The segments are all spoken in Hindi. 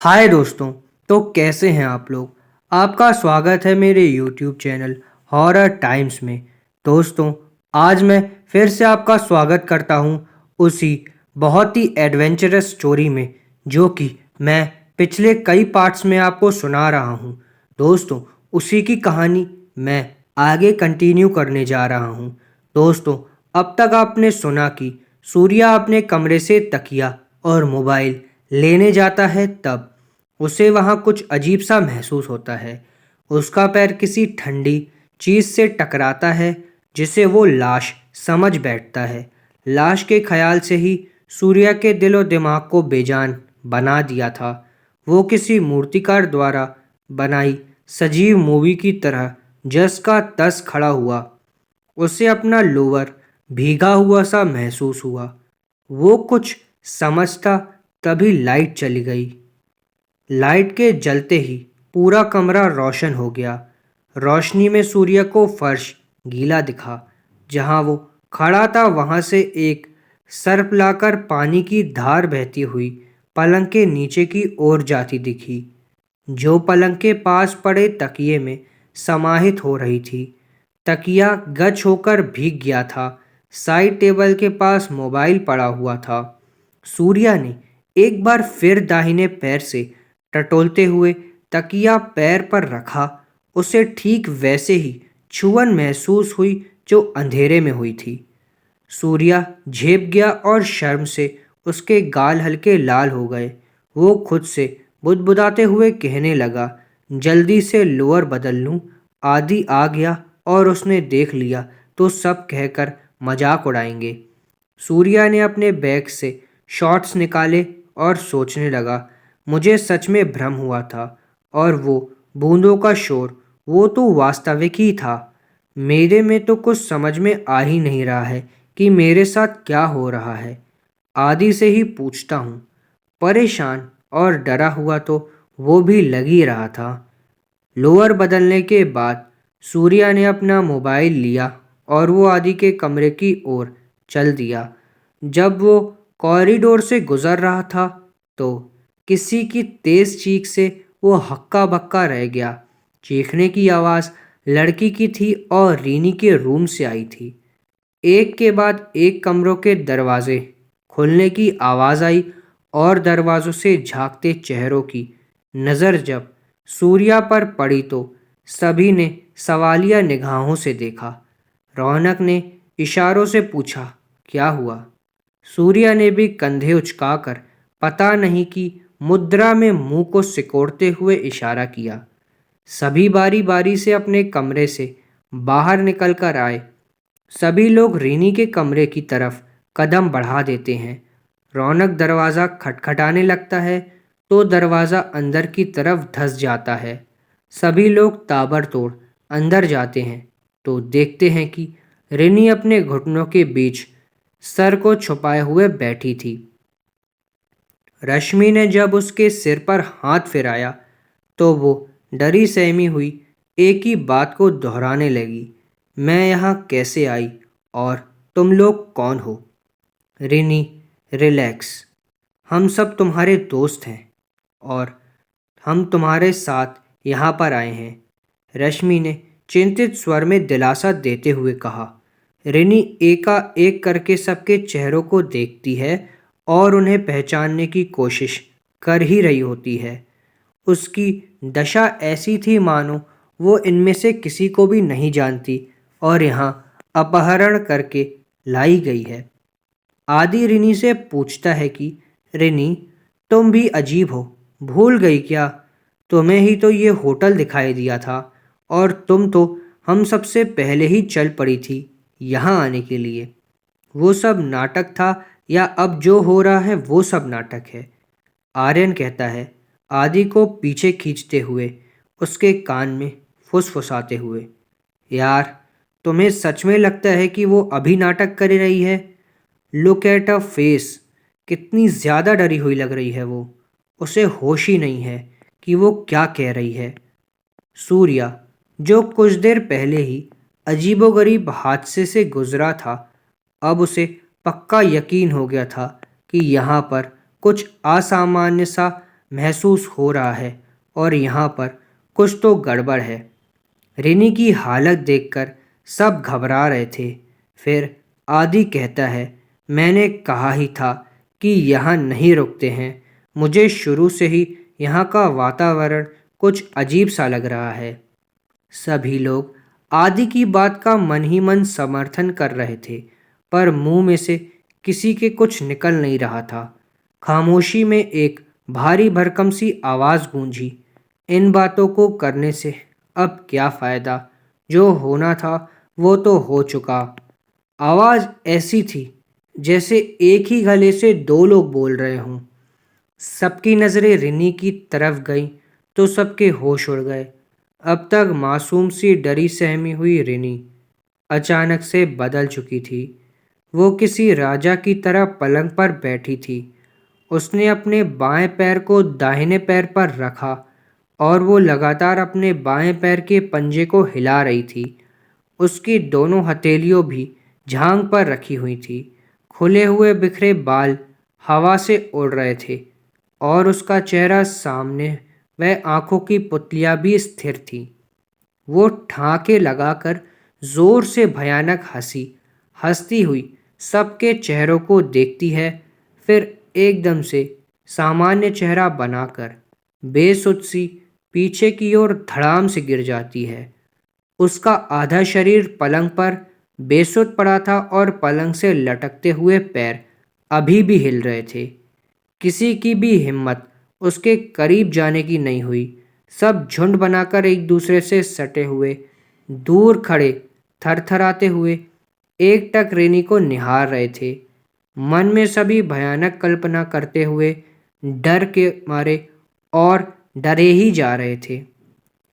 हाय दोस्तों। तो कैसे हैं आप लोग। आपका स्वागत है मेरे यूट्यूब चैनल हॉरर टाइम्स में। दोस्तों, आज मैं फिर से आपका स्वागत करता हूं उसी बहुत ही एडवेंचरस स्टोरी में जो कि मैं पिछले कई पार्ट्स में आपको सुना रहा हूं। दोस्तों, उसी की कहानी मैं आगे कंटिन्यू करने जा रहा हूं। दोस्तों, अब तक आपने सुना कि सूर्या अपने कमरे से तकिया और मोबाइल लेने जाता है, तब उसे वहाँ कुछ अजीब सा महसूस होता है। उसका पैर किसी ठंडी चीज़ से टकराता है जिसे वो लाश समझ बैठता है। लाश के ख्याल से ही सूर्या के दिल और दिमाग को बेजान बना दिया था। वो किसी मूर्तिकार द्वारा बनाई सजीव मूवी की तरह जस का तस खड़ा हुआ। उसे अपना लोअर भीगा हुआ सा महसूस हुआ। वो कुछ समझता तभी लाइट चली गई। लाइट के जलते ही पूरा कमरा रोशन हो गया। रोशनी में सूर्य को फर्श गीला दिखा। जहां वो खड़ा था वहां से एक सर्प लाकर पानी की धार बहती हुई पलंग के नीचे की ओर जाती दिखी, जो पलंग के पास पड़े तकिए में समाहित हो रही थी। तकिया गच होकर भीग गया था। साइड टेबल के पास मोबाइल पड़ा हुआ था। सूर्या ने एक बार फिर दाहिने पैर से टटोलते हुए तकिया पैर पर रखा। उसे ठीक वैसे ही छुअन महसूस हुई जो अंधेरे में हुई थी। सूर्या झेप गया और शर्म से उसके गाल हल्के लाल हो गए। वो खुद से बुदबुदाते हुए कहने लगा, जल्दी से लोअर बदल लूं। आदि आ गया और उसने देख लिया तो सब कहकर मजाक उड़ाएंगे। सूर्या ने अपने बैग से शॉर्ट्स निकाले और सोचने लगा, मुझे सच में भ्रम हुआ था और वो बूंदों का शोर वो तो वास्तविक ही था। मेरे में तो कुछ समझ में आ ही नहीं रहा है कि मेरे साथ क्या हो रहा है। आदि से ही पूछता हूँ। परेशान और डरा हुआ तो वो भी लग ही रहा था। लोअर बदलने के बाद सूर्या ने अपना मोबाइल लिया और वो आदि के कमरे की ओर चल दिया। जब वो कॉरिडोर से गुजर रहा था तो किसी की तेज चीख से वो हक्का बक्का रह गया। चीखने की आवाज़ लड़की की थी और रीनी के रूम से आई थी। एक के बाद एक कमरों के दरवाजे खुलने की आवाज़ आई और दरवाज़ों से झांकते चेहरों की नज़र जब सूर्या पर पड़ी तो सभी ने सवालिया निगाहों से देखा। रौनक ने इशारों से पूछा, क्या हुआ। सूर्या ने भी कंधे उचकाकर पता नहीं कि मुद्रा में मुंह को सिकोड़ते हुए इशारा किया। सभी बारी बारी से अपने कमरे से बाहर निकल कर आए। सभी लोग रीनी के कमरे की तरफ कदम बढ़ा देते हैं। रौनक दरवाज़ा खटखटाने लगता है तो दरवाज़ा अंदर की तरफ धंस जाता है। सभी लोग ताबड़तोड़ अंदर जाते हैं तो देखते हैं कि रिनी अपने घुटनों के बीच सर को छुपाए हुए बैठी थी। रश्मि ने जब उसके सिर पर हाथ फिराया तो वो डरी सहमी हुई एक ही बात को दोहराने लगी, मैं यहाँ कैसे आई और तुम लोग कौन हो। रिनी, रिलैक्स। हम सब तुम्हारे दोस्त हैं और हम तुम्हारे साथ यहाँ पर आए हैं, रश्मि ने चिंतित स्वर में दिलासा देते हुए कहा। रिनी एकाएक करके सबके चेहरों को देखती है और उन्हें पहचानने की कोशिश कर ही रही होती है। उसकी दशा ऐसी थी मानो वो इनमें से किसी को भी नहीं जानती और यहाँ अपहरण करके लाई गई है। आदि रिनी से पूछता है कि रिनी, तुम भी अजीब हो, भूल गई क्या। तुम्हें ही तो ये होटल दिखाई दिया था और तुम तो हम सबसे पहले ही चल पड़ी थी यहाँ आने के लिए। वो सब नाटक था या अब जो हो रहा है वो सब नाटक है। आर्यन कहता है, आदि को पीछे खींचते हुए, उसके कान में फुसफुसाते हुए। यार, तुम्हें सच में लगता है कि वो अभी नाटक कर रही है। Look at a face. कितनी ज़्यादा डरी हुई लग रही है वो। उसे होश ही नहीं है कि वो क्या कह रही है। सूर्या, जो कुछ देर पहले ही अजीबोगरीब हादसे से गुजरा था, अब उसे पक्का यकीन हो गया था कि यहाँ पर कुछ असामान्य सा महसूस हो रहा है और यहाँ पर कुछ तो गड़बड़ है। रिनी की हालत देखकर सब घबरा रहे थे। फिर आदि कहता है, मैंने कहा ही था कि यहाँ नहीं रुकते हैं। मुझे शुरू से ही यहाँ का वातावरण कुछ अजीब सा लग रहा है। सभी लोग आदि की बात का मन ही मन समर्थन कर रहे थे, पर मुंह में से किसी के कुछ निकल नहीं रहा था। खामोशी में एक भारी भरकम सी आवाज़ गूंजी, इन बातों को करने से अब क्या फ़ायदा? जो होना था वो तो हो चुका। आवाज़ ऐसी थी जैसे एक ही गले से दो लोग बोल रहे हों। सबकी नज़रें रिनी की तरफ गईं तो सबके होश उड़ गए। अब तक मासूम सी डरी सहमी हुई रिनी अचानक से बदल चुकी थी। वो किसी राजा की तरह पलंग पर बैठी थी। उसने अपने बाएं पैर को दाहिने पैर पर रखा और वो लगातार अपने बाएं पैर के पंजे को हिला रही थी। उसकी दोनों हथेलियों भी झांग पर रखी हुई थी। खुले हुए बिखरे बाल हवा से उड़ रहे थे और उसका चेहरा सामने वह आंखों की पुतलियां भी स्थिर थी। वो ठाके लगाकर जोर से भयानक हंसती हुई सबके चेहरों को देखती है, फिर एकदम से सामान्य चेहरा बनाकर बेसुध सी पीछे की ओर धड़ाम से गिर जाती है। उसका आधा शरीर पलंग पर बेसुध पड़ा था और पलंग से लटकते हुए पैर अभी भी हिल रहे थे। किसी की भी हिम्मत उसके करीब जाने की नहीं हुई। सब झुंड बनाकर एक दूसरे से सटे हुए दूर खड़े थरथराते हुए एकटक रेनी को निहार रहे थे। मन में सभी भयानक कल्पना करते हुए डर के मारे और डरे ही जा रहे थे।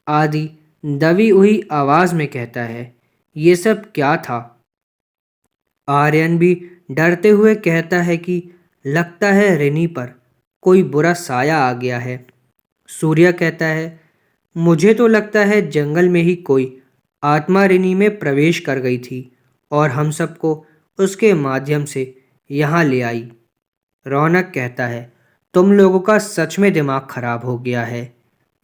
आदि दबी हुई आवाज में कहता है, ये सब क्या था? आर्यन भी डरते हुए कहता है कि लगता है रिनी पर कोई बुरा साया आ गया है। सूर्य कहता है, मुझे तो लगता है जंगल में ही कोई आत्मा रिनी में प्रवेश कर गई थी और हम सबको उसके माध्यम से यहाँ ले आई। रौनक कहता है, तुम लोगों का सच में दिमाग खराब हो गया है,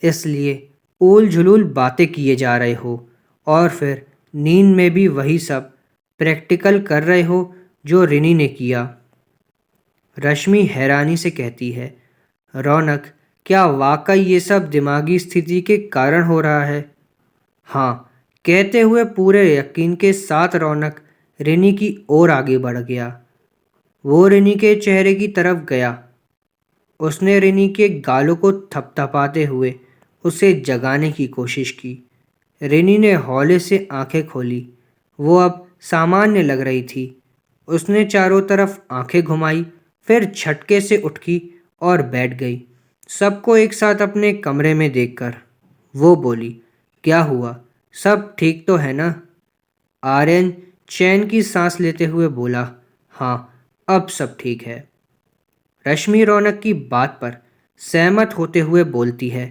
इसलिए ऊल झुलूल बातें किए जा रहे हो और फिर नींद में भी वही सब प्रैक्टिकल कर रहे हो जो रिनी ने किया। रश्मि हैरानी से कहती है, रौनक, क्या वाकई ये सब दिमागी स्थिति के कारण हो रहा है? हाँ, कहते हुए पूरे यकीन के साथ रौनक रिनी की ओर आगे बढ़ गया। वो रिनी के चेहरे की तरफ गया। उसने रिनी के गालों को थपथपाते हुए उसे जगाने की कोशिश की। रिनी ने हौले से आंखें खोली। वो अब सामान्य लग रही थी। उसने चारों तरफ आंखें घुमाई, फिर झटके से उठी और बैठ गई। सबको एक साथ अपने कमरे में देखकर वो बोली, क्या हुआ? सब ठीक तो है ना? आर्यन चैन की सांस लेते हुए बोला, हाँ, अब सब ठीक है। रश्मि रौनक की बात पर सहमत होते हुए बोलती है,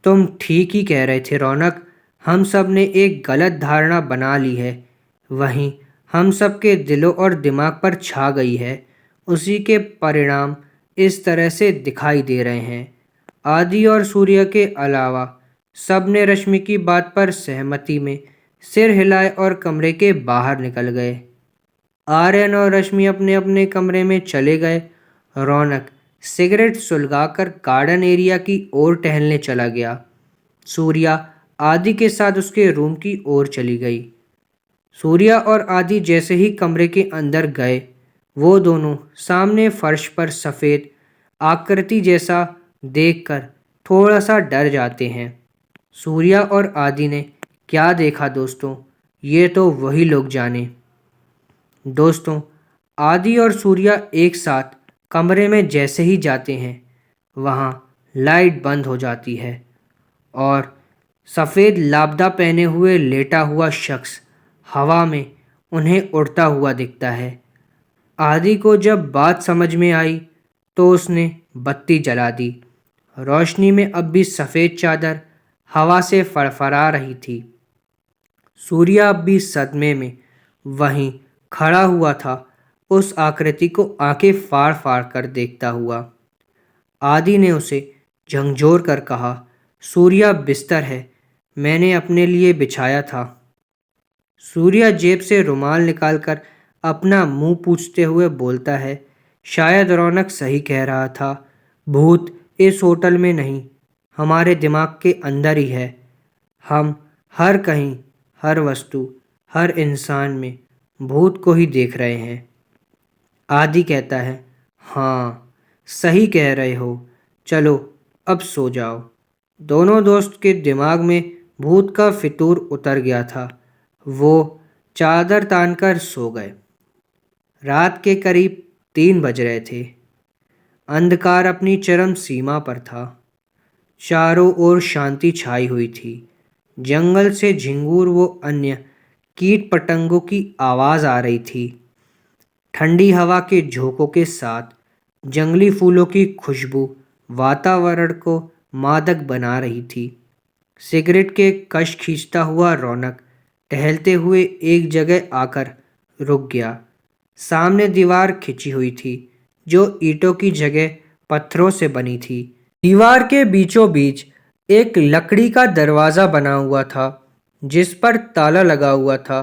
तुम ठीक ही कह रहे थे रौनक, हम सब ने एक गलत धारणा बना ली है, वहीं हम सब के दिलों और दिमाग पर छा गई है। उसी के परिणाम इस तरह से दिखाई दे रहे हैं। आदि और सूर्य के अलावा सब ने रश्मि की बात पर सहमति में सिर हिलाए और कमरे के बाहर निकल गए। आर्यन और रश्मि अपने अपने कमरे में चले गए। रौनक सिगरेट सुलगाकर गार्डन एरिया की ओर टहलने चला गया। सूर्या आदि के साथ उसके रूम की ओर चली गई। सूर्या और आदि जैसे ही कमरे के अंदर गए, वो दोनों सामने फर्श पर सफ़ेद आकृति जैसा देखकर थोड़ा सा डर जाते हैं। सूर्या और आदि ने क्या देखा दोस्तों, ये तो वही लोग जाने। दोस्तों, आदि और सूर्या एक साथ कमरे में जैसे ही जाते हैं, वहाँ लाइट बंद हो जाती है और सफ़ेद लापदा पहने हुए लेटा हुआ शख्स हवा में उन्हें उड़ता हुआ दिखता है। आदि को जब बात समझ में आई तो उसने बत्ती जला दी। रोशनी में अब भी सफ़ेद चादर हवा से फड़फड़ा रही थी। सूर्या अब भी सदमे में वहीं खड़ा हुआ था, उस आकृति को आंखें फाड़ फाड़ कर देखता हुआ। आदि ने उसे झंझोर कर कहा, सूर्या बिस्तर है, मैंने अपने लिए बिछाया था। सूर्या जेब से रुमाल निकालकर अपना मुंह पूछते हुए बोलता है, शायद रौनक सही कह रहा था, भूत इस होटल में नहीं, हमारे दिमाग के अंदर ही है। हम हर कहीं, हर वस्तु, हर इंसान में भूत को ही देख रहे हैं। आदि कहता है, हाँ सही कह रहे हो, चलो अब सो जाओ। दोनों दोस्त के दिमाग में भूत का फितूर उतर गया था। वो चादर तानकर सो गए। रात के करीब 3 बज रहे थे। अंधकार अपनी चरम सीमा पर था। चारों ओर शांति छाई हुई थी। जंगल से झिंगूर व अन्य कीट पतंगों की आवाज़ आ रही थी। ठंडी हवा के झोंकों के साथ जंगली फूलों की खुशबू वातावरण को मादक बना रही थी। सिगरेट के कश खींचता हुआ रौनक टहलते हुए एक जगह आकर रुक गया। सामने दीवार खिंची हुई थी जो ईंटों की जगह पत्थरों से बनी थी। दीवार के बीचों बीच एक लकड़ी का दरवाज़ा बना हुआ था जिस पर ताला लगा हुआ था।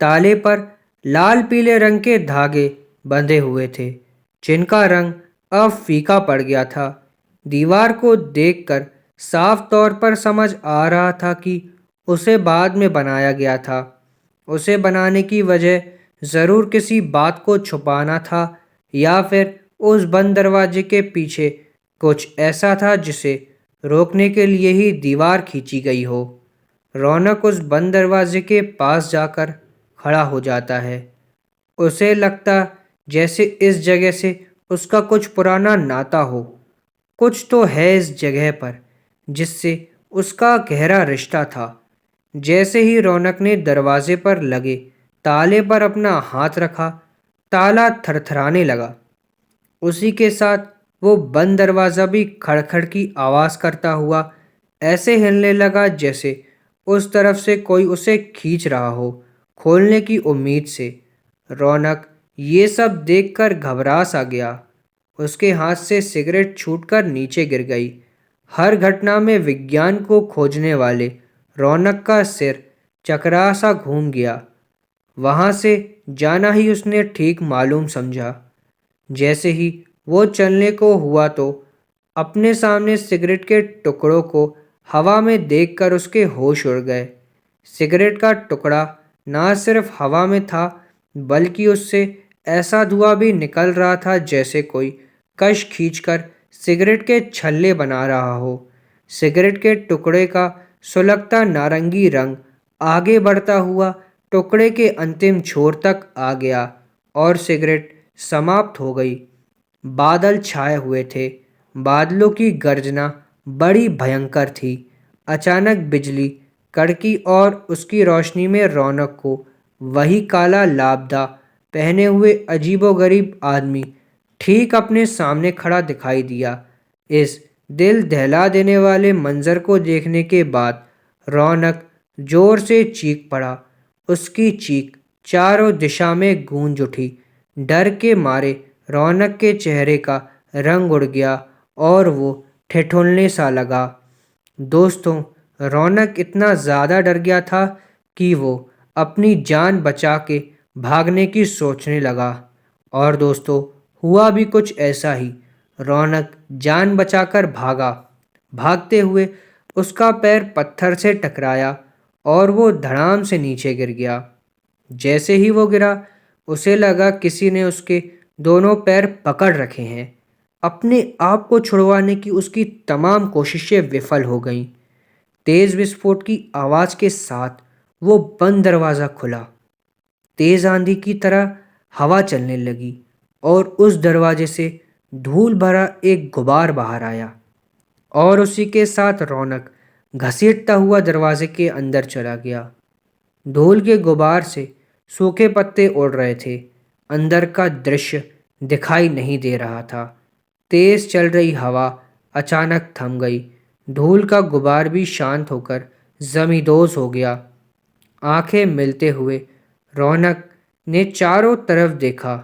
ताले पर लाल पीले रंग के धागे बंधे हुए थे जिनका रंग अब फीका पड़ गया था। दीवार को देखकर साफ तौर पर समझ आ रहा था कि उसे बाद में बनाया गया था। उसे बनाने की वजह ज़रूर किसी बात को छुपाना था या फिर उस बंद दरवाजे के पीछे कुछ ऐसा था जिसे रोकने के लिए ही दीवार खींची गई हो। रौनक उस बंद दरवाजे के पास जाकर खड़ा हो जाता है। उसे लगता जैसे इस जगह से उसका कुछ पुराना नाता हो। कुछ तो है इस जगह पर जिससे उसका गहरा रिश्ता था। जैसे ही रौनक ने दरवाजे पर लगे ताले पर अपना हाथ रखा, ताला थरथराने लगा। उसी के साथ वो बंद दरवाज़ा भी खड़खड़ की आवाज़ करता हुआ ऐसे हिलने लगा जैसे उस तरफ से कोई उसे खींच रहा हो, खोलने की उम्मीद से। रौनक ये सब देखकर घबरा सा गया। उसके हाथ से सिगरेट छूटकर नीचे गिर गई। हर घटना में विज्ञान को खोजने वाले रौनक का सिर चकरा सा घूम गया। वहाँ से जाना ही उसने ठीक मालूम समझा। जैसे ही वो चलने को हुआ तो अपने सामने सिगरेट के टुकड़ों को हवा में देखकर उसके होश उड़ गए। सिगरेट का टुकड़ा ना सिर्फ हवा में था बल्कि उससे ऐसा धुआं भी निकल रहा था जैसे कोई कश खींचकर सिगरेट के छल्ले बना रहा हो। सिगरेट के टुकड़े का सुलगता नारंगी रंग आगे बढ़ता हुआ टुकड़े के अंतिम छोर तक आ गया और सिगरेट समाप्त हो गई। बादल छाए हुए थे। बादलों की गर्जना बड़ी भयंकर थी। अचानक बिजली कड़की और उसकी रोशनी में रौनक को वही काला लापता पहने हुए अजीबोगरीब आदमी ठीक अपने सामने खड़ा दिखाई दिया। इस दिल दहला देने वाले मंजर को देखने के बाद रौनक जोर से चीख पड़ा। उसकी चीख चारों दिशा में गूंज उठी। डर के मारे रौनक के चेहरे का रंग उड़ गया और वो ठिठुरने सा लगा। दोस्तों, रौनक इतना ज़्यादा डर गया था कि वो अपनी जान बचा के भागने की सोचने लगा। और दोस्तों, हुआ भी कुछ ऐसा ही। रौनक जान बचाकर भागा। भागते हुए उसका पैर पत्थर से टकराया और वो धड़ाम से नीचे गिर गया। जैसे ही वो गिरा, उसे लगा किसी ने उसके दोनों पैर पकड़ रखे हैं। अपने आप को छुड़वाने की उसकी तमाम कोशिशें विफल हो गईं। तेज विस्फोट की आवाज़ के साथ वो बंद दरवाज़ा खुला। तेज आंधी की तरह हवा चलने लगी और उस दरवाजे से धूल भरा एक गुबार बाहर आया और उसी के साथ रौनक घसीटता हुआ दरवाजे के अंदर चला गया। धूल के गुबार से सूखे पत्ते उड़ रहे थे। अंदर का दृश्य दिखाई नहीं दे रहा था। तेज चल रही हवा अचानक थम गई। धूल का गुबार भी शांत होकर जमींदोज हो गया। आंखें मिलते हुए रौनक ने चारों तरफ देखा।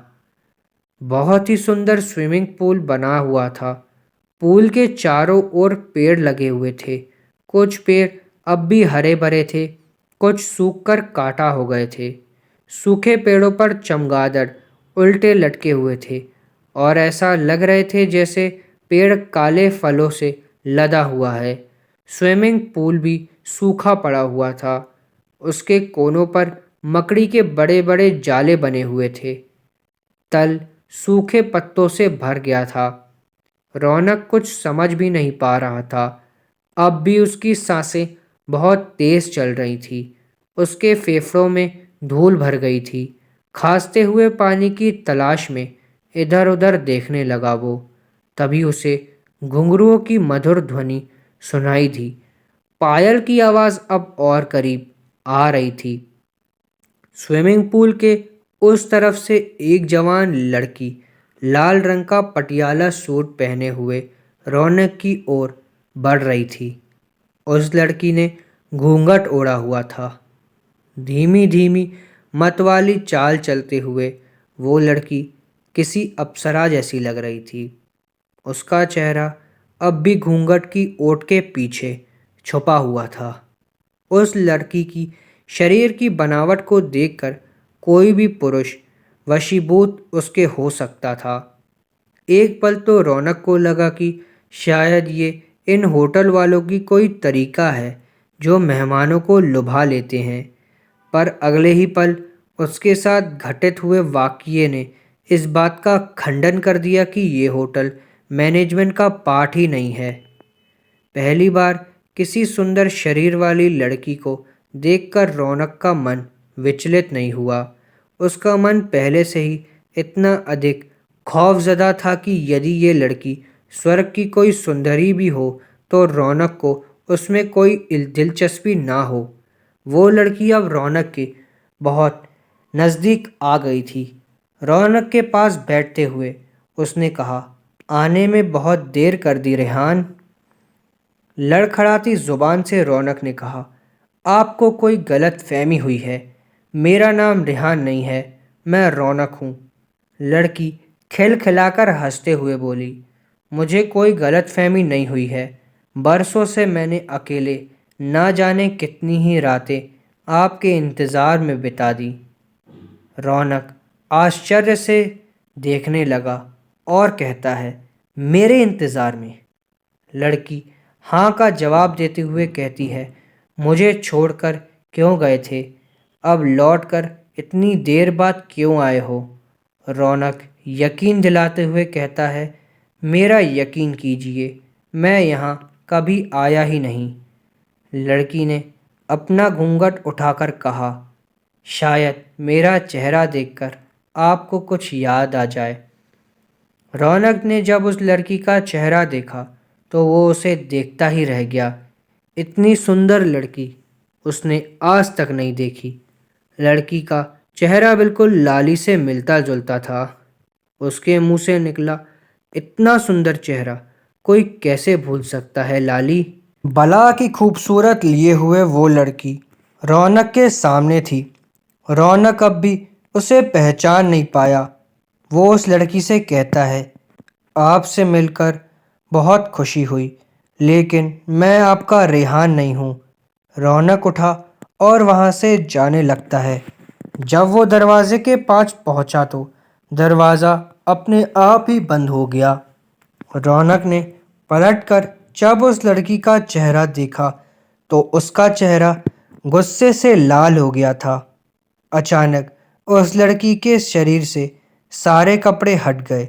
बहुत ही सुंदर स्विमिंग पूल बना हुआ था। पूल के चारों ओर पेड़ लगे हुए थे। कुछ पेड़ अब भी हरे भरे थे, कुछ सूखकर काटा हो गए थे। सूखे पेड़ों पर चमगादड़ उल्टे लटके हुए थे और ऐसा लग रहे थे जैसे पेड़ काले फलों से लदा हुआ है। स्विमिंग पूल भी सूखा पड़ा हुआ था। उसके कोनों पर मकड़ी के बड़े बड़े जाले बने हुए थे। तल सूखे पत्तों से भर गया था। रौनक कुछ समझ भी नहीं पा रहा था। अब भी उसकी सांसें बहुत तेज चल रही थी। उसके फेफड़ों में धूल भर गई थी। खांसते हुए पानी की तलाश में इधर उधर देखने लगा वो। तभी उसे घुंघरुओं की मधुर ध्वनि सुनाई दी। पायल की आवाज़ अब और करीब आ रही थी। स्विमिंग पूल के उस तरफ से एक जवान लड़की लाल रंग का पटियाला सूट पहने हुए रौनक की ओर बढ़ रही थी। उस लड़की ने घूंघट ओढ़ा हुआ था। धीमी धीमी मतवाली चाल चलते हुए वो लड़की किसी अप्सरा जैसी लग रही थी। उसका चेहरा अब भी घूंघट की ओट के पीछे छुपा हुआ था। उस लड़की की शरीर की बनावट को देखकर कोई भी पुरुष वशीभूत उसके हो सकता था। एक पल तो रौनक को लगा कि शायद ये इन होटल वालों की कोई तरीका है जो मेहमानों को लुभा लेते हैं, पर अगले ही पल उसके साथ घटित हुए वाकये ने इस बात का खंडन कर दिया कि ये होटल मैनेजमेंट का पार्ट ही नहीं है। पहली बार किसी सुंदर शरीर वाली लड़की को देखकर रौनक का मन विचलित नहीं हुआ। उसका मन पहले से ही इतना अधिक खौफजदा था कि यदि ये लड़की स्वर्ग की कोई सुंदरी भी हो तो रौनक को उसमें कोई दिलचस्पी ना हो। वो लड़की अब रौनक के बहुत नज़दीक आ गई थी। रौनक के पास बैठते हुए उसने कहा, आने में बहुत देर कर दी रेहान। लड़खड़ाती जुबान से रौनक ने कहा, आपको कोई गलत फहमी हुई है। मेरा नाम रेहान नहीं है, मैं रौनक हूँ। लड़की खिलखिलाकर हंसते हुए बोली, मुझे कोई गलत फहमी नहीं हुई है। बरसों से मैंने अकेले ना जाने कितनी ही रातें आपके इंतज़ार में बिता दी। रौनक आश्चर्य से देखने लगा और कहता है, मेरे इंतज़ार में? लड़की हाँ का जवाब देते हुए कहती है, मुझे छोड़कर क्यों गए थे? अब लौटकर इतनी देर बाद क्यों आए हो? रौनक यकीन दिलाते हुए कहता है, मेरा यकीन कीजिए, मैं यहाँ कभी आया ही नहीं। लड़की ने अपना घूंघट उठाकर कहा, शायद मेरा चेहरा देखकर आपको कुछ याद आ जाए। रौनक ने जब उस लड़की का चेहरा देखा तो वो उसे देखता ही रह गया। इतनी सुंदर लड़की उसने आज तक नहीं देखी। लड़की का चेहरा बिल्कुल लाली से मिलता जुलता था। उसके मुंह से निकला, इतना सुंदर चेहरा कोई कैसे भूल सकता है लाली? बला की खूबसूरत लिए हुए वो लड़की रौनक के सामने थी। रौनक अब भी उसे पहचान नहीं पाया। वो उस लड़की से कहता है, आपसे मिलकर बहुत खुशी हुई, लेकिन मैं आपका रेहान नहीं हूँ। रौनक उठा और वहाँ से जाने लगता है। जब वो दरवाजे के पास पहुँचा तो दरवाज़ा अपने आप ही बंद हो गया। रौनक ने पलटकर जब उस लड़की का चेहरा देखा तो उसका चेहरा गुस्से से लाल हो गया था। अचानक उस लड़की के शरीर से सारे कपड़े हट गए।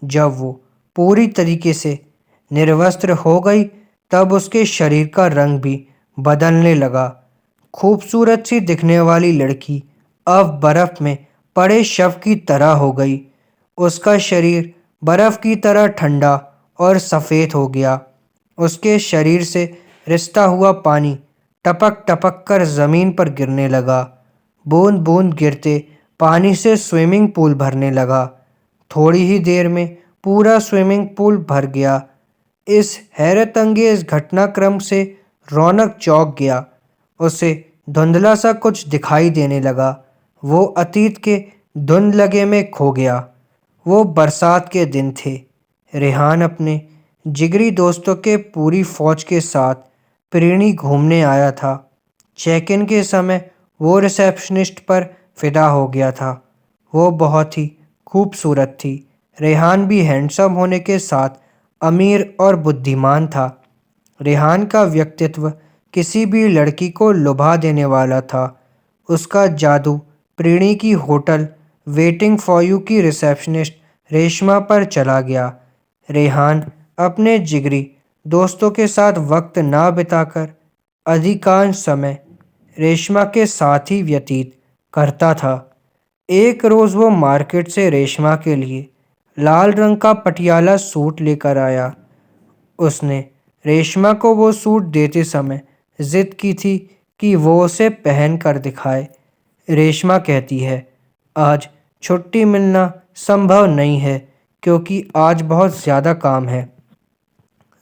जब वो पूरी तरीके से निर्वस्त्र हो गई तब उसके शरीर का रंग भी बदलने लगा। खूबसूरत सी दिखने वाली लड़की अब बर्फ में पड़े शव की तरह हो गई। उसका शरीर बर्फ की तरह ठंडा और सफ़ेद हो गया। उसके शरीर से रिसता हुआ पानी टपक टपक कर ज़मीन पर गिरने लगा। बूंद बूंद गिरते पानी से स्विमिंग पूल भरने लगा। थोड़ी ही देर में पूरा स्विमिंग पूल भर गया। इस हैरत अंगेज घटनाक्रम से रौनक चौंक गया। उसे धुंधला सा कुछ दिखाई देने लगा। वो अतीत के धुंध लगे में खो गया। वो बरसात के दिन थे। रेहान अपने जिगरी दोस्तों के पूरी फौज के साथ प्रीणी घूमने आया था। चेक इन के समय वो रिसेप्शनिस्ट पर फिदा हो गया था। वो बहुत ही खूबसूरत थी। रेहान भी हैंडसम होने के साथ अमीर और बुद्धिमान था। रेहान का व्यक्तित्व किसी भी लड़की को लुभा देने वाला था। उसका जादू प्रीणी की होटल वेटिंग फॉर यू की रिसेप्शनिस्ट रेशमा पर चला गया। रेहान अपने जिगरी दोस्तों के साथ वक्त ना बिताकर अधिकांश समय रेशमा के साथ ही व्यतीत करता था। एक रोज़ वो मार्केट से रेशमा के लिए लाल रंग का पटियाला सूट लेकर आया। उसने रेशमा को वो सूट देते समय जिद की थी कि वो उसे पहन कर दिखाए। रेशमा कहती है, आज छुट्टी मिलना संभव नहीं है क्योंकि आज बहुत ज़्यादा काम है।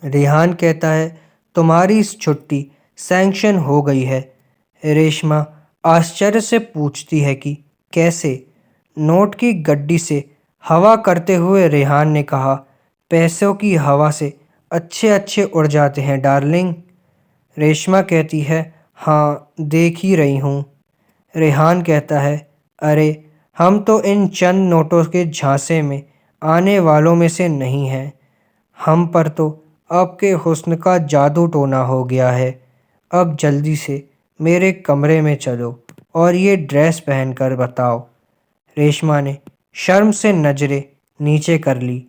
रेहान कहता है, तुम्हारी इस छुट्टी सैंक्शन हो गई है। रेशमा आश्चर्य से पूछती है कि कैसे। नोट की गड्डी से हवा करते हुए रेहान ने कहा, पैसों की हवा से अच्छे अच्छे उड़ जाते हैं डार्लिंग। रेशमा कहती है, हाँ देख ही रही हूँ। रेहान कहता है, अरे हम तो इन चंद नोटों के झांसे में आने वालों में से नहीं हैं। हम पर तो आपके हुस्न का जादू टोना हो गया है। अब जल्दी से मेरे कमरे में चलो और ये ड्रेस पहनकर बताओ। रेशमा ने शर्म से नजरें नीचे कर ली।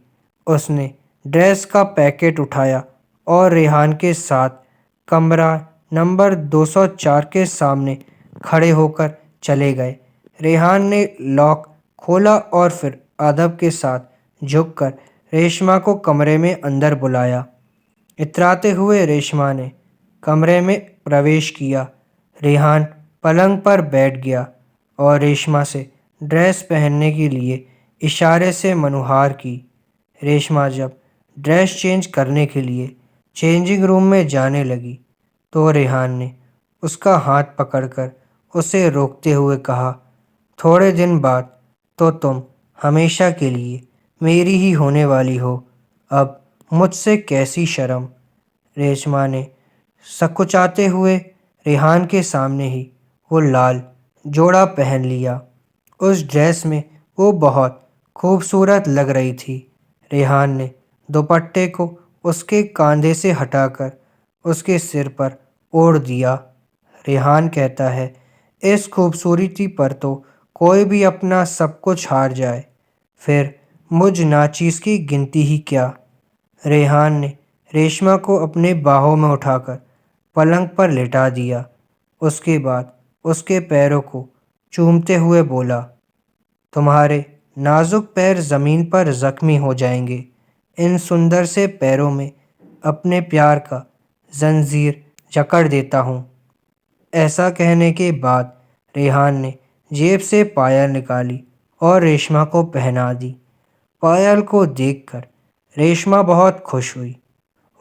उसने ड्रेस का पैकेट उठाया और रेहान के साथ कमरा नंबर 204 के सामने खड़े होकर चले गए। रेहान ने लॉक खोला और फिर अदब के साथ झुककर रेशमा को कमरे में अंदर बुलाया। इतराते हुए रेशमा ने कमरे में प्रवेश किया। रेहान पलंग पर बैठ गया और रेशमा से ड्रेस पहनने के लिए इशारे से मनुहार की। रेशमा जब ड्रेस चेंज करने के लिए चेंजिंग रूम में जाने लगी तो रेहान ने उसका हाथ पकड़कर उसे रोकते हुए कहा, थोड़े दिन बाद तो तुम हमेशा के लिए मेरी ही होने वाली हो। अब मुझसे कैसी शर्म। रेशमा ने सकुचाते हुए रेहान के सामने ही वो लाल जोड़ा पहन लिया। उस ड्रेस में वो बहुत खूबसूरत लग रही थी। रेहान ने दुपट्टे को उसके कंधे से हटाकर उसके सिर पर ओढ़ दिया। रेहान कहता है, इस खूबसूरती पर तो कोई भी अपना सब कुछ हार जाए, फिर मुझ नाचीज़ की गिनती ही क्या। रेहान ने रेशमा को अपने बाहों में उठाकर पलंग पर लेटा दिया। उसके बाद उसके पैरों को चूमते हुए बोला, तुम्हारे नाजुक पैर ज़मीन पर ज़ख्मी हो जाएंगे। इन सुंदर से पैरों में अपने प्यार का जंजीर जकड़ देता हूँ। ऐसा कहने के बाद रेहान ने जेब से पायल निकाली और रेशमा को पहना दी। पायल को देखकर रेशमा बहुत खुश हुई।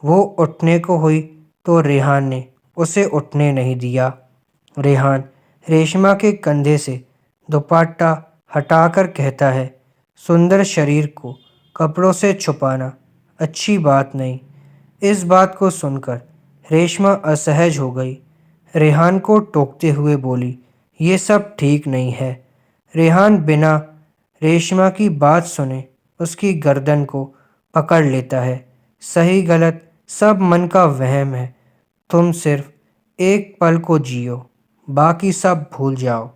वो उठने को हुई तो रेहान ने उसे उठने नहीं दिया। रेहान रेशमा के कंधे से दुपट्टा हटाकर कहता है, सुंदर शरीर को कपड़ों से छुपाना अच्छी बात नहीं। इस बात को सुनकर रेशमा असहज हो गई। रेहान को टोकते हुए बोली, ये सब ठीक नहीं है। रेहान बिना रेशमा की बात सुने उसकी गर्दन को पकड़ लेता है। सही गलत सब मन का वहम है। तुम सिर्फ एक पल को जियो, बाकी सब भूल जाओ।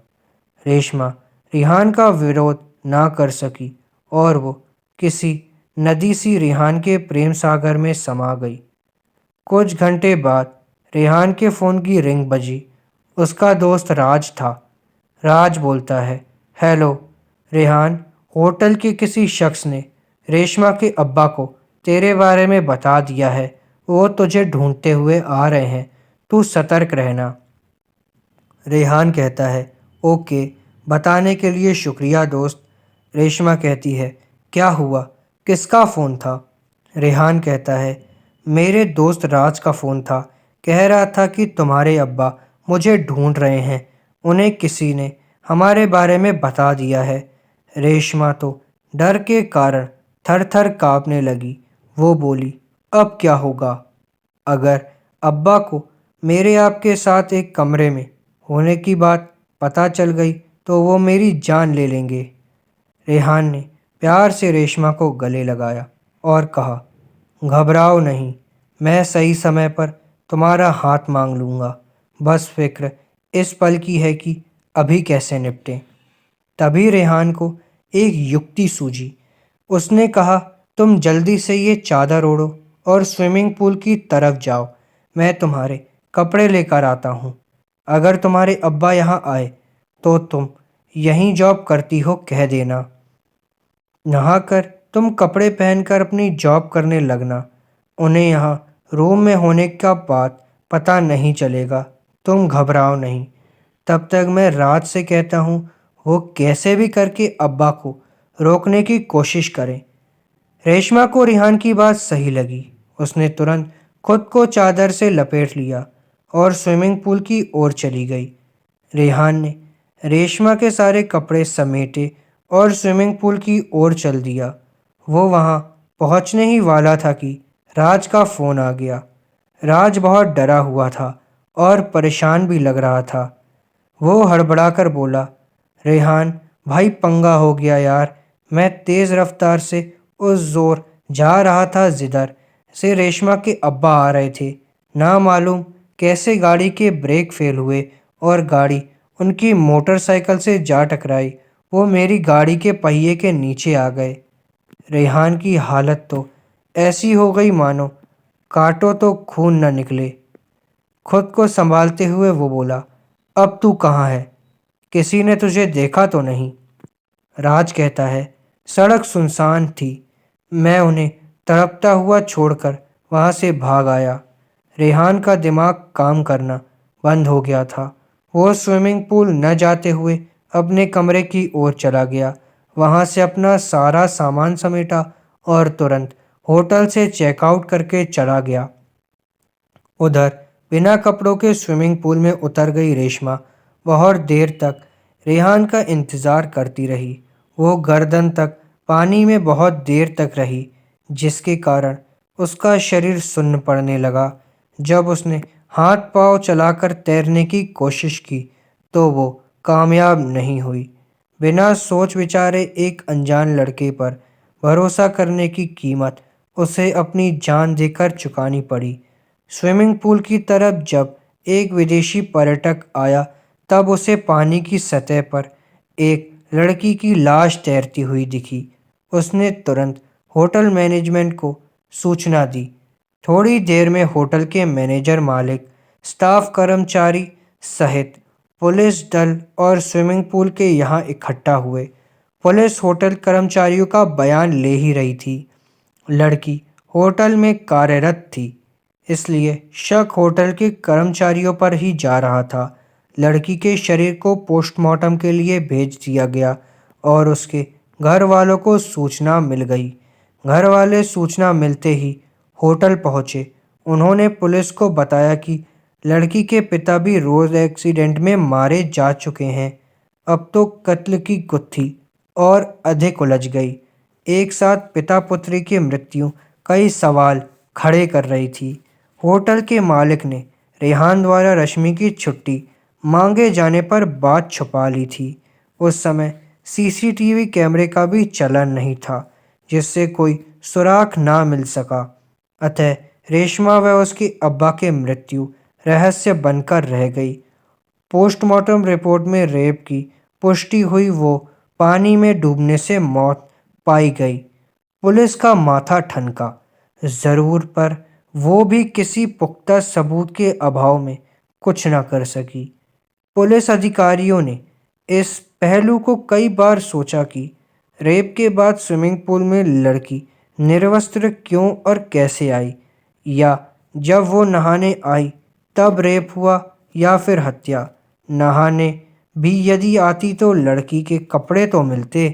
रेशमा रेहान का विरोध ना कर सकी और वो किसी नदी सी रेहान के प्रेम सागर में समा गई। कुछ घंटे बाद रेहान के फ़ोन की रिंग बजी। उसका दोस्त राज था। राज बोलता है, हेलो रेहान, होटल के किसी शख्स ने रेशमा के अब्बा को तेरे बारे में बता दिया है। वो तुझे ढूंढते हुए आ रहे हैं, तू सतर्क रहना। रेहान कहता है, ओके, बताने के लिए शुक्रिया दोस्त। रेशमा कहती है, क्या हुआ, किसका फ़ोन था? रेहान कहता है, मेरे दोस्त राज का फ़ोन था। कह रहा था कि तुम्हारे अब्बा मुझे ढूंढ रहे हैं। उन्हें किसी ने हमारे बारे में बता दिया है। रेशमा तो डर के कारण थर थर काँपने लगी। वो बोली, अब क्या होगा अगर अब्बा को मेरे आपके साथ एक कमरे में होने की बात पता चल गई तो वो मेरी जान ले लेंगे। रेहान ने प्यार से रेशमा को गले लगाया और कहा, घबराओ नहीं, मैं सही समय पर तुम्हारा हाथ मांग लूँगा। बस फिक्र इस पल की है कि अभी कैसे निपटें। तभी रेहान को एक युक्ति सूझी। उसने कहा, तुम जल्दी से ये चादर ओढ़ो और स्विमिंग पूल की तरफ जाओ। मैं तुम्हारे कपड़े लेकर आता हूँ। अगर तुम्हारे अब्बा यहाँ आए तो तुम यहीं जॉब करती हो कह देना। नहाकर तुम कपड़े पहनकर अपनी जॉब करने लगना। उन्हें यहाँ रूम में होने का बात पता नहीं चलेगा। तुम घबराओ नहीं। तब तक मैं राज से कहता हूँ वो कैसे भी करके अब्बा को रोकने की कोशिश करें। रेशमा को रिहान की बात सही लगी। उसने तुरंत खुद को चादर से लपेट लिया और स्विमिंग पूल की ओर चली गई। रेहान ने रेशमा के सारे कपड़े समेटे और स्विमिंग पूल की ओर चल दिया। वो वहां पहुंचने ही वाला था कि राज का फोन आ गया। राज बहुत डरा हुआ था और परेशान भी लग रहा था। वो हड़बड़ाकर बोला, रेहान भाई पंगा हो गया यार। मैं तेज़ रफ्तार से उस जोर जा रहा था जिधर से रेशमा के अब्बा आ रहे थे। ना मालूम कैसे गाड़ी के ब्रेक फेल हुए और गाड़ी उनकी मोटरसाइकिल से जा टकराई। वो मेरी गाड़ी के पहिए के नीचे आ गए। रेहान की हालत तो ऐसी हो गई मानो काटो तो खून न निकले। खुद को संभालते हुए वो बोला, अब तू कहाँ है? किसी ने तुझे देखा तो नहीं? राज कहता है, सड़क सुनसान थी। मैं उन्हें तड़पता हुआ छोड़कर वहां से भाग आया। रेहान का दिमाग काम करना बंद हो गया था। वो स्विमिंग पूल न जाते हुए अपने कमरे की ओर चला गया। वहां से अपना सारा सामान समेटा और तुरंत होटल से चेकआउट करके चला गया। उधर बिना कपड़ों के स्विमिंग पूल में उतर गई रेशमा बहुत देर तक रेहान का इंतज़ार करती रही। वो गर्दन तक पानी में बहुत देर तक रही, जिसके कारण उसका शरीर सुन्न पड़ने लगा। जब उसने हाथ पांव चलाकर तैरने की कोशिश की तो वो कामयाब नहीं हुई। बिना सोच विचारे एक अनजान लड़के पर भरोसा करने की कीमत उसे अपनी जान देकर चुकानी पड़ी। स्विमिंग पूल की तरफ जब एक विदेशी पर्यटक आया तब उसे पानी की सतह पर एक लड़की की लाश तैरती हुई दिखी। उसने तुरंत होटल मैनेजमेंट को सूचना दी। थोड़ी देर में होटल के मैनेजर, मालिक, स्टाफ कर्मचारी सहित पुलिस दल और स्विमिंग पूल के यहाँ इकट्ठा हुए। पुलिस होटल कर्मचारियों का बयान ले ही रही थी। लड़की होटल में कार्यरत थी, इसलिए शक होटल के कर्मचारियों पर ही जा रहा था। लड़की के शरीर को पोस्टमार्टम के लिए भेज दिया गया और उसके घर वालों को सूचना मिल गई। घर वाले सूचना मिलते ही होटल पहुंचे। उन्होंने पुलिस को बताया कि लड़की के पिता भी रोड एक्सीडेंट में मारे जा चुके हैं। अब तो कत्ल की गुत्थी और अधिक उलझ गई। एक साथ पिता पुत्री की मृत्यु कई सवाल खड़े कर रही थी। होटल के मालिक ने रेहान द्वारा रश्मि की छुट्टी मांगे जाने पर बात छुपा ली थी। उस समय सीसीटीवी कैमरे का भी चलन नहीं था, जिससे कोई सुराग ना मिल सका। अतः रेशमा व उसके अब्बा के मृत्यु रहस्य बनकर रह गई। पोस्टमार्टम रिपोर्ट में रेप की पुष्टि हुई। वो पानी में डूबने से मौत पाई गई। पुलिस का माथा ठनका। जरूर, पर वो भी किसी पुख्ता सबूत के अभाव में कुछ न कर सकी। पुलिस अधिकारियों ने इस पहलू को कई बार सोचा कि रेप के बाद स्विमिंग पूल में लड़की निर्वस्त्र क्यों और कैसे आई, या जब वो नहाने आई तब रेप हुआ, या फिर हत्या। नहाने भी यदि आती तो लड़की के कपड़े तो मिलते।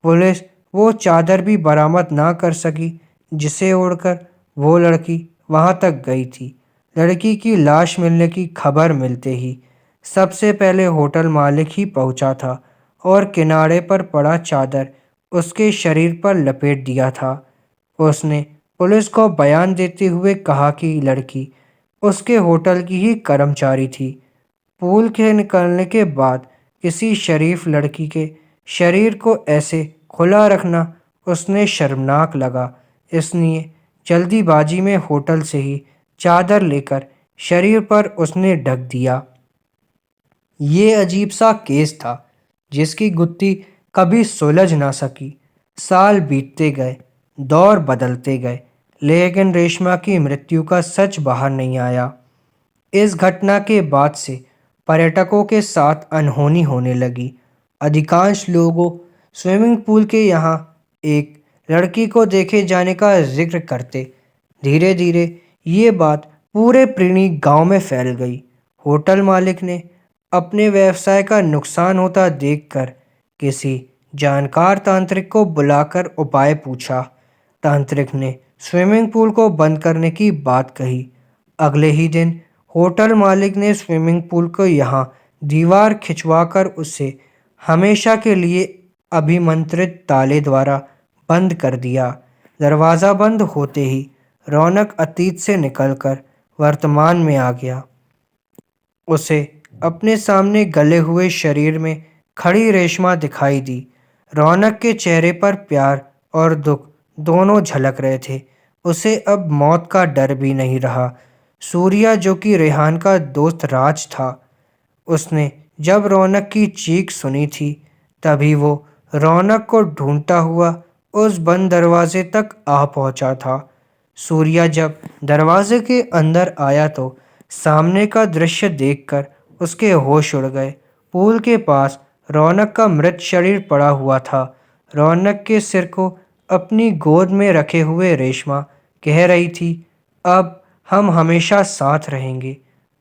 पुलिस वो चादर भी बरामद ना कर सकी जिसे ओढ़कर वो लड़की वहां तक गई थी। लड़की की लाश मिलने की खबर मिलते ही सबसे पहले होटल मालिक ही पहुंचा था और किनारे पर पड़ा चादर उसके शरीर पर लपेट दिया था। उसने पुलिस को बयान देते हुए कहा कि लड़की उसके होटल की ही कर्मचारी थी। पूल के निकलने के बाद किसी शरीफ लड़की के शरीर को ऐसे खुला रखना उसने शर्मनाक लगा, इसलिए जल्दीबाजी में होटल से ही चादर लेकर शरीर पर उसने ढक दिया। ये अजीब सा केस था जिसकी गुत्थी कभी सुलझ ना सकी। साल बीतते गए, दौर बदलते गए, लेकिन रेशमा की मृत्यु का सच बाहर नहीं आया। इस घटना के बाद से पर्यटकों के साथ अनहोनी होने लगी। अधिकांश लोगों स्विमिंग पूल के यहाँ एक लड़की को देखे जाने का जिक्र करते। धीरे धीरे ये बात पूरे प्रीणी गांव में फैल गई। होटल मालिक ने अपने व्यवसाय का नुकसान होता देखकर किसी जानकार तांत्रिक को बुलाकर उपाय पूछा। तांत्रिक ने स्विमिंग पूल को बंद करने की बात कही। अगले ही दिन होटल मालिक ने स्विमिंग पूल को यहाँ दीवार खिंचवाकर उसे हमेशा के लिए अभिमंत्रित ताले द्वारा बंद कर दिया। दरवाज़ा बंद होते ही रौनक अतीत से निकलकर वर्तमान में आ गया। उसे अपने सामने गले हुए शरीर में खड़ी रेशमा दिखाई दी। रौनक के चेहरे पर प्यार और दुख दोनों झलक रहे थे। उसे अब मौत का डर भी नहीं रहा। सूर्या, जो कि रेहान का दोस्त राज था, उसने जब रौनक की चीख सुनी थी तभी वो रौनक को ढूंढता हुआ उस बंद दरवाजे तक आ पहुंचा था। सूर्या जब दरवाजे के अंदर आया तो सामने का दृश्य देखकर उसके होश उड़ गए। पूल के पास रौनक का मृत शरीर पड़ा हुआ था। रौनक के सिर को अपनी गोद में रखे हुए रेशमा कह रही थी, अब हम हमेशा साथ रहेंगे,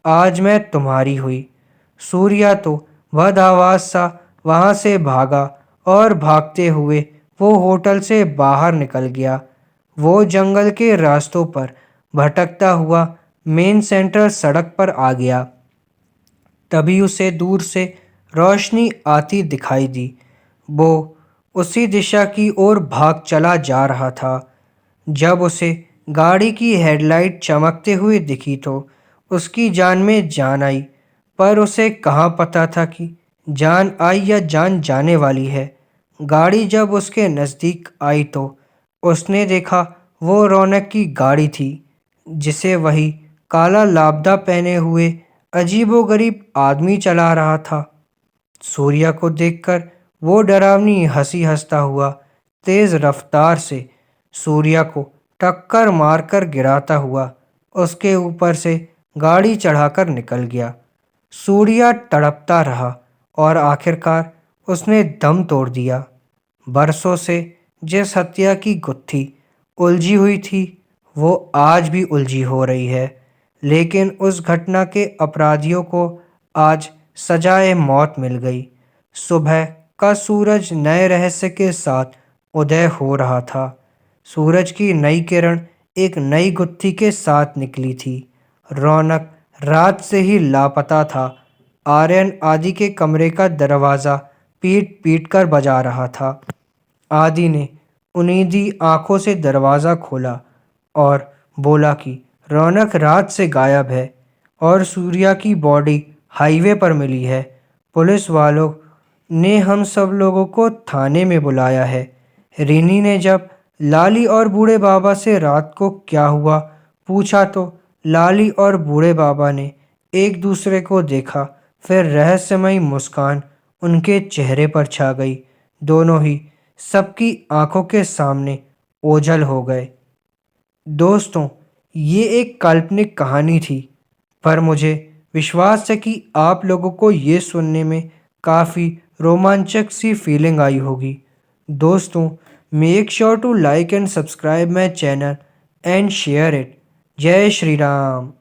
आज मैं तुम्हारी हुई। सूर्या तो बदहवास सा वहां से भागा और भागते हुए वो होटल से बाहर निकल गया। वो जंगल के रास्तों पर भटकता हुआ मेन सेंटर सड़क पर आ गया। तभी उसे दूर से रोशनी आती दिखाई दी। वो उसी दिशा की ओर भाग चला जा रहा था। जब उसे गाड़ी की हेडलाइट चमकते हुए दिखी तो उसकी जान में जान आई। पर उसे कहाँ पता था कि जान आई या जान जाने वाली है। गाड़ी जब उसके नज़दीक आई तो उसने देखा वो रौनक की गाड़ी थी, जिसे वही काला लापदा पहने हुए अजीबोगरीब आदमी चला रहा था। सूर्या को देखकर वो डरावनी हंसी हंसता हुआ तेज रफ्तार से सूर्या को टक्कर मारकर गिराता हुआ उसके ऊपर से गाड़ी चढ़ाकर निकल गया। सूर्या तड़पता रहा और आखिरकार उसने दम तोड़ दिया। बरसों से जिस हत्या की गुत्थी उलझी हुई थी वो आज भी उलझी हो रही है, लेकिन उस घटना के अपराधियों को आज सजाए मौत मिल गई। सुबह का सूरज नए रहस्य के साथ उदय हो रहा था। सूरज की नई किरण एक नई गुत्थी के साथ निकली थी। रौनक रात से ही लापता था। आर्यन आदि के कमरे का दरवाज़ा पीट पीट कर बजा रहा था। आदि ने उन्नीदी आंखों से दरवाज़ा खोला और बोला कि रौनक रात से गायब है और सूर्या की बॉडी हाईवे पर मिली है। पुलिस वालों ने हम सब लोगों को थाने में बुलाया है। रीनी ने जब लाली और बूढ़े बाबा से रात को क्या हुआ पूछा तो लाली और बूढ़े बाबा ने एक दूसरे को देखा, फिर रहस्यमयी मुस्कान उनके चेहरे पर छा गई। दोनों ही सबकी आंखों के सामने ओझल हो गए। दोस्तों, ये एक काल्पनिक कहानी थी, पर मुझे विश्वास है कि आप लोगों को ये सुनने में काफ़ी रोमांचक सी फीलिंग आई होगी। दोस्तों, make sure to like and subscribe my channel and share it. जय श्री राम।